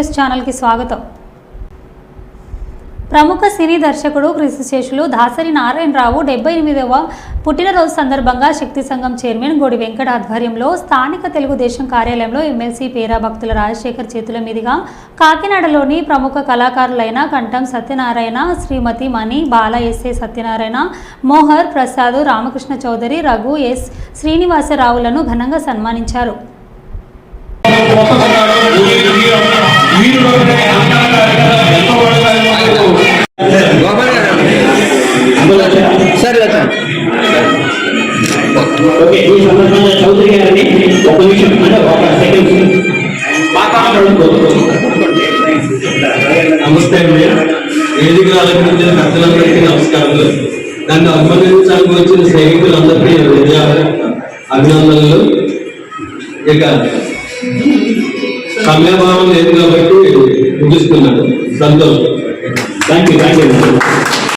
News ఛానల్కి స్వాగతం. ప్రముఖ సినీ దర్శకుడు కీర్తిశేషులు దాసరి నారాయణరావు 78వ పుట్టినరోజు సందర్భంగా శక్తి సంఘం చైర్మన్ గోడి వెంకట ఆధ్వర్యంలో స్థానిక తెలుగుదేశం కార్యాలయంలో ఎమ్మెల్సీ పేరా భక్తుల రాజశేఖర్ చేతుల మీదుగా కాకినాడలోని ప్రముఖ కళాకారులైన కంఠం సత్యనారాయణ, శ్రీమతి మణి, బాల ఎస్ఏ సత్యనారాయణ, మోహర్ ప్రసాద్, రామకృష్ణ చౌదరి, రఘు ఎస్ శ్రీనివాసరావులను ఘనంగా సన్మానించారు. నమస్తే అండి. వేదికలు అలంకరించిన భక్తులందరికీ నమస్కారాలు. నన్ను అభినందించడానికి వచ్చిన సైనికులందరికీ అభినందనలు. ఇక సమయభావం లేదు కాబట్టి ముగిస్తున్నాను. సంతోషం. Thank you.